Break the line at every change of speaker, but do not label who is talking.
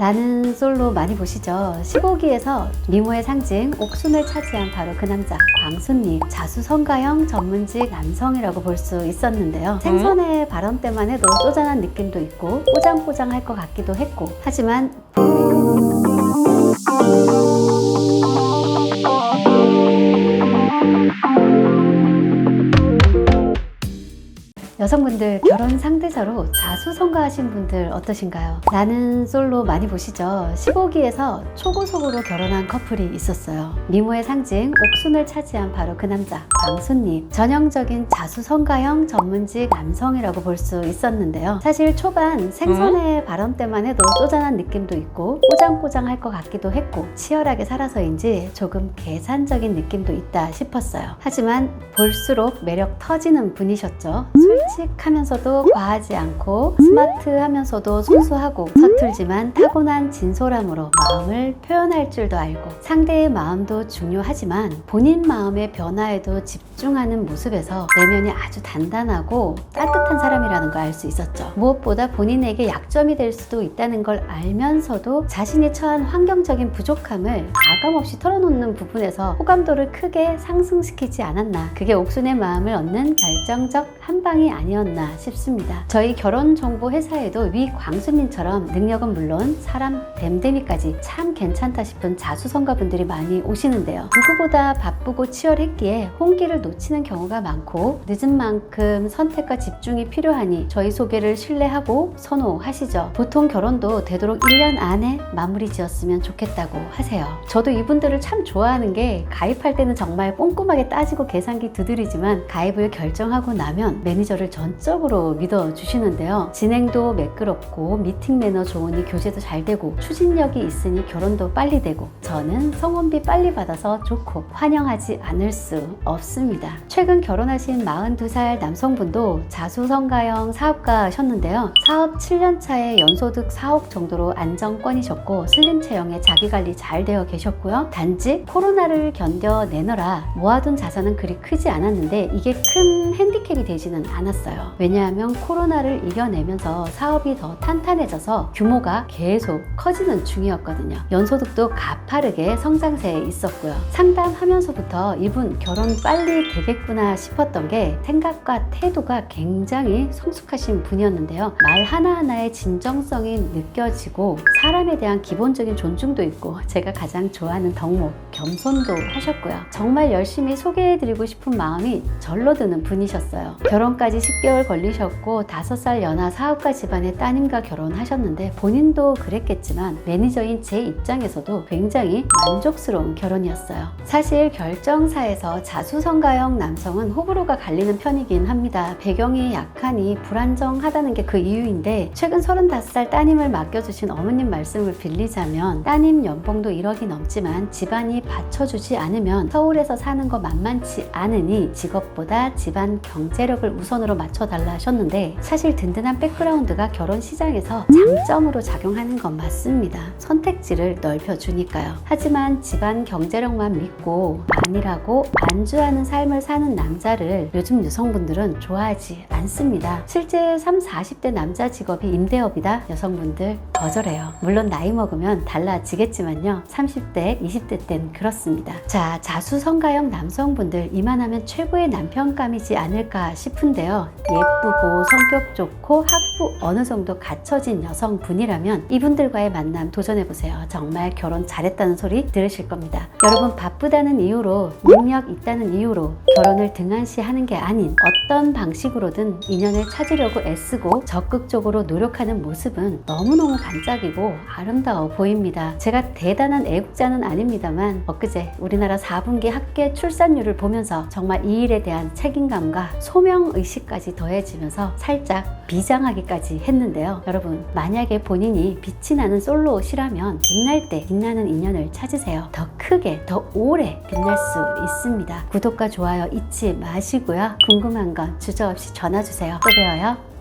나는 솔로 많이 보시죠? 15기에서 미모의 상징 옥순을 차지한 바로 그 남자 광수님, 자수성가형 전문직 남성이라고 볼 수 있었는데요. 생선의 발언 때만 해도 쪼잔한 느낌도 있고 뽀장뽀장할 것 같기도 했고, 하지만 여성분들 결혼 상대자로 자수성가하신 분들 어떠신가요? 나는 솔로 많이 보시죠? 15기에서 초고속으로 결혼한 커플이 있었어요. 미모의 상징 옥순을 차지한 바로 그 남자 광수님, 전형적인 자수성가형 전문직 남성이라고 볼 수 있었는데요. 사실 초반 생선의 발언 때만 해도 쪼잔한 느낌도 있고 뽀장뽀장할 것 같기도 했고 치열하게 살아서인지 조금 계산적인 느낌도 있다 싶었어요. 하지만 볼수록 매력 터지는 분이셨죠. 솔직하면서도 과하지 않고 스마트하면서도 순수하고 서툴지만 타고난 진솔함으로 마음을 표현할 줄도 알고, 상대의 마음도 중요하지만 본인 마음의 변화에도 집중하는 모습에서 내면이 아주 단단하고 따뜻한 사람이라는 걸 알 수 있었죠. 무엇보다 본인에게 약점이 될 수도 있다는 걸 알면서도 자신이 처한 환경적인 부족함을 가감없이 털어놓는 부분에서 호감도를 크게 상승시키지 않았나, 그게 옥순의 마음을 얻는 결정적 한 방이 아니었나 싶습니다. 저희 결혼정보 회사에도 위 광수님처럼 능력은 물론 사람 댐댐이까지 참 괜찮다 싶은 자수성가분들이 많이 오시는데요. 누구보다 바쁘고 치열했기에 홍기를 놓치는 경우가 많고 늦은 만큼 선택과 집중이 필요하니 저희 소개를 신뢰하고 선호하시죠. 보통 결혼도 되도록 1년 안에 마무리 지었으면 좋겠다고 하세요. 저도 이분들을 참 좋아하는 게, 가입할 때는 정말 꼼꼼하게 따지고 계산기 두드리지만 가입을 결정하고 나면 매니저를 전적으로 믿어주시는데요. 진행도 매끄럽고 미팅 매너 좋으니 교제도 잘 되고 추진력이 있으니 결혼도 빨리 되고, 저는 성혼비 빨리 받아서 좋고 환영하지 않을 수 없습니다. 최근 결혼하신 42살 남성분도 자수성가형 사업가셨는데요. 사업 7년 차에 연소득 4억 정도로 안정권이셨고 슬림 체형에 자기관리 잘 되어 계셨고요. 단지 코로나를 견뎌내느라 모아둔 자산은 그리 크지 않았는데 이게 큰 핸디캡이 되지는 않았어요. 왜냐하면 코로나를 이겨내면서 사업이 더 탄탄해져서 규모가 계속 커지는 중이었거든요. 연소득도 가파르게 성장세에 있었고요. 상담하면서부터 이분 결혼 빨리 되겠구나 싶었던 게, 생각과 태도가 굉장히 성숙하신 분이었는데요. 말 하나하나에 진정성이 느껴지고 사람에 대한 기본적인 존중도 있고, 제가 가장 좋아하는 덕목 겸손도 하셨고요. 정말 열심히 소개해드리고 싶은 마음이 절로 드는 분이셨어요. 결혼까지 10개월 걸리셨고 5살 연하 사업가 집안의 따님과 결혼하셨는데, 본인도 그랬겠지만 매니저인 제 입장에서도 굉장히 만족스러운 결혼이었어요. 사실 결정사에서 자수성가형 남성은 호불호가 갈리는 편이긴 합니다. 배경이 약하니 불안정하다는 게 그 이유인데, 최근 35살 따님을 맡겨주신 어머님 말씀을 빌리자면, 따님 연봉도 1억이 넘지만 집안이 받쳐주지 않으면 서울에서 사는 거 만만치 않으니 직업보다 집안 경제력을 우선으로 맞춰달라 하셨는데, 사실 든든한 백그라운드가 결혼 시장에서 장점으로 작용하는 건 맞습니다. 선택지를 넓혀주니까요. 하지만 집안 경제력만 믿고 안일하고 안주하는 삶을 사는 남자를 요즘 여성분들은 좋아하지 않습니다. 실제 30, 40대 남자 직업이 임대업이다? 여성분들 거절해요. 물론 나이 먹으면 달라지겠지만요. 30대, 20대 땐 그렇습니다. 자, 자수성가형 남성분들 이만하면 최고의 남편감이지 않을까 싶은데요. 예쁘고 성격 좋고 학부 어느 정도 갖춰진 여성분이라면 이분들과의 만남 도전해보세요. 정말 결혼 잘했다는 소리 들으실 겁니다. 여러분, 바쁘다는 이유로, 능력 있다는 이유로 결혼을 등한시하는 게 아닌 어떤 방식으로든 인연을 찾으려고 애쓰고 적극적으로 노력하는 모습은 너무너무 반짝이고 아름다워 보입니다. 제가 대단한 애국자는 아닙니다만 엊그제 우리나라 4분기 합계 출산율을 보면서 정말 이 일에 대한 책임감과 소명의식까지 더해지면서 살짝 비장하기까지 했는데요. 여러분, 만약에 본인이 빛이 나는 솔로시라면 빛날 때 빛나는 인연을 찾으세요. 더 크게, 더 오래 빛날 수 있습니다. 구독과 좋아요 잊지 마시고요. 궁금한 건 주저없이 전화주세요. 또 봬요.